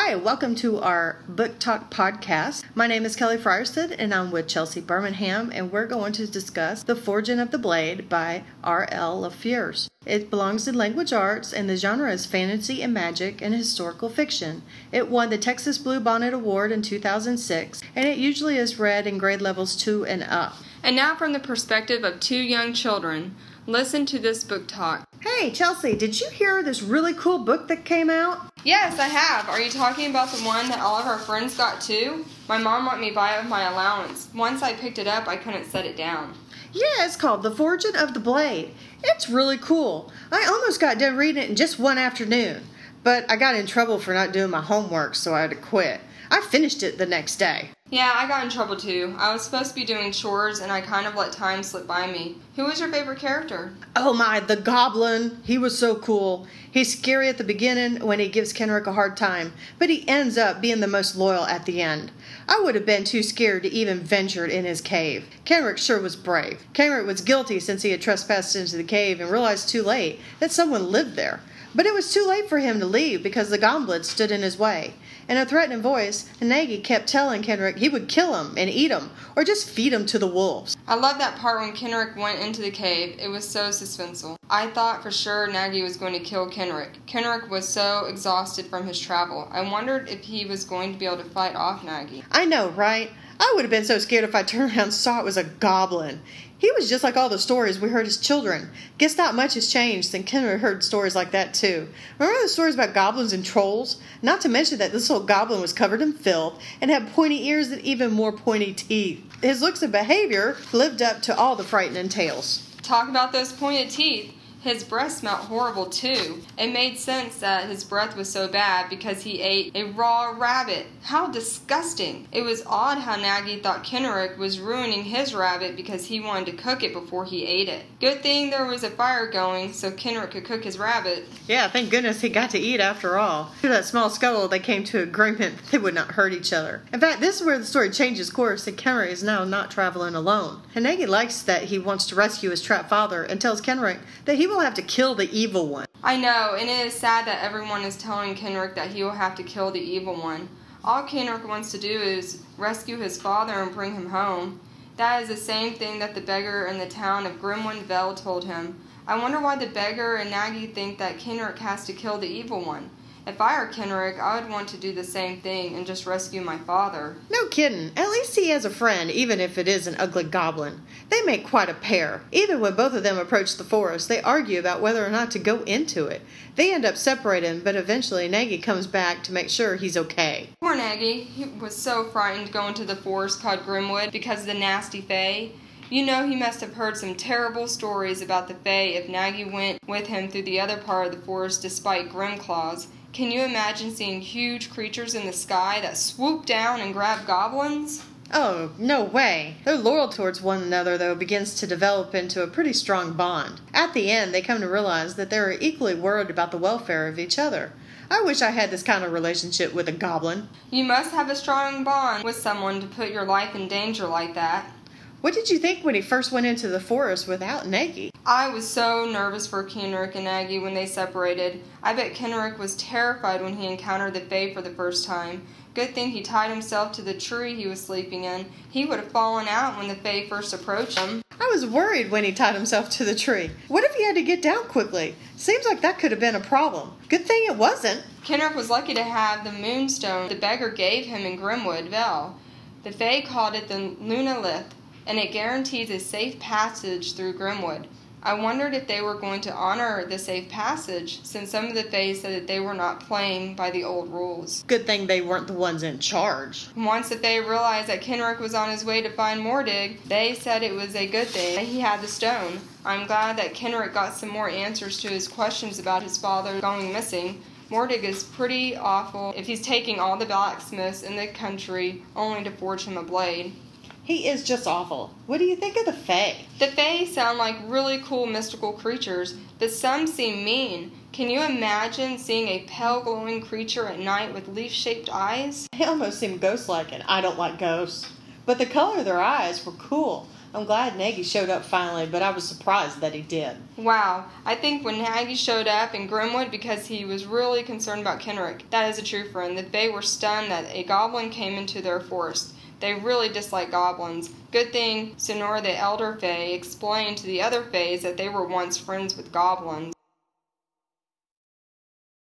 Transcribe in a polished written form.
Hi, welcome to our Booktalk Podcast. My name is Kelly Frierstead, and I'm with Chelsea Birmingham, and we're going to discuss The Forging of the Blade by R.L. LaFleurs. It belongs in language arts, and the genre is fantasy and magic and historical fiction. It won the Texas Bluebonnet Award in 2006, and it usually is read in grade levels 2 and up. And now from the perspective of two young children, listen to this book talk. Hey, Chelsea, did you hear this really cool book that came out? Yes, I have. Are you talking about the one that all of our friends got too? My mom let me buy it with my allowance. Once I picked it up, I couldn't set it down. Yeah, it's called The Forging of the Blade. It's really cool. I almost got done reading it in just one afternoon, but I got in trouble for not doing my homework, so I had to quit. I finished it the next day. Yeah, I got in trouble too. I was supposed to be doing chores, and I kind of let time slip by me. Who was your favorite character? Oh my, the Goblin. He was so cool. He's scary at the beginning when he gives Kenrick a hard time, but he ends up being the most loyal at the end. I would have been too scared to even venture in his cave. Kenrick sure was brave. Kenrick was guilty since he had trespassed into the cave and realized too late that someone lived there. But it was too late for him to leave because the goblin stood in his way. In a threatening voice, Nagy kept telling Kenrick he would kill him and eat him, or just feed him to the wolves. I love that part when Kenrick went into the cave. It was so suspenseful. I thought for sure Nagy was going to kill Kenrick. Kenrick was so exhausted from his travel. I wondered if he was going to be able to fight off Nagy. I know, right? I would have been so scared if I turned around and saw it was a goblin. He was just like all the stories we heard as children. Guess not much has changed since Kenrick heard stories like that too. Remember the stories about goblins and trolls? Not to mention that this little goblin was covered in filth and had pointy ears and even more pointy teeth. His looks and behavior lived up to all the frightening tales. Talk about those pointed teeth. His breath smelled horrible too. It made sense that his breath was so bad because he ate a raw rabbit. How disgusting. It was odd how Nagy thought Kenrick was ruining his rabbit because he wanted to cook it before he ate it. Good thing there was a fire going so Kenrick could cook his rabbit. Yeah, thank goodness he got to eat after all. Through that small scuttle, they came to agreement that they would not hurt each other. In fact, this is where the story changes course and Kenrick is now not traveling alone. And Nagy likes that he wants to rescue his trapped father and tells Kenrick that he will have to kill the evil one. I know, and it is sad that everyone is telling Kenrick that he will have to kill the evil one. All Kenrick wants to do is rescue his father and bring him home. That is the same thing that the beggar in the town of Grimwood Vale told him. I wonder why the beggar and Nagy think that Kenrick has to kill the evil one. If I were Kenrick, I would want to do the same thing and just rescue my father. No kidding. At least he has a friend, even if it is an ugly goblin. They make quite a pair. Even when both of them approach the forest, they argue about whether or not to go into it. They end up separating, but eventually Nagy comes back to make sure he's okay. Poor Nagy. He was so frightened to go into the forest called Grimwood because of the nasty fae. You know he must have heard some terrible stories about the fae if Nagy went with him through the other part of the forest despite Grimclaws. Can you imagine seeing huge creatures in the sky that swoop down and grab goblins? Oh, no way. Their loyalty towards one another, though, begins to develop into a pretty strong bond. At the end, they come to realize that they are equally worried about the welfare of each other. I wish I had this kind of relationship with a goblin. You must have a strong bond with someone to put your life in danger like that. What did you think when he first went into the forest without Nagy? I was so nervous for Kenrick and Nagy when they separated. I bet Kenrick was terrified when he encountered the fae for the first time. Good thing he tied himself to the tree he was sleeping in. He would have fallen out when the fae first approached him. I was worried when he tied himself to the tree. What if he had to get down quickly? Seems like that could have been a problem. Good thing it wasn't. Kenrick was lucky to have the moonstone the beggar gave him in Grimwood Vale. The fae called it the Lunalith, and it guarantees a safe passage through Grimwood. I wondered if they were going to honor the safe passage, since some of the fae said that they were not playing by the old rules. Good thing they weren't the ones in charge. Once the fae realized that Kenrick was on his way to find Mordig, they said it was a good thing that he had the stone. I'm glad that Kenrick got some more answers to his questions about his father going missing. Mordig is pretty awful if he's taking all the blacksmiths in the country only to forge him a blade. He is just awful. What do you think of the fae? The fae sound like really cool mystical creatures, but some seem mean. Can you imagine seeing a pale glowing creature at night with leaf-shaped eyes? They almost seem ghost-like, and I don't like ghosts. But the color of their eyes were cool. I'm glad Nagy showed up finally, but I was surprised that he did. Wow, I think when Nagy showed up in Grimwood because he was really concerned about Kenrick, that is a true friend. The Fae were stunned that a goblin came into their forest. They really dislike goblins. Good thing Sonora the Elder Fae explained to the other Faes that they were once friends with goblins.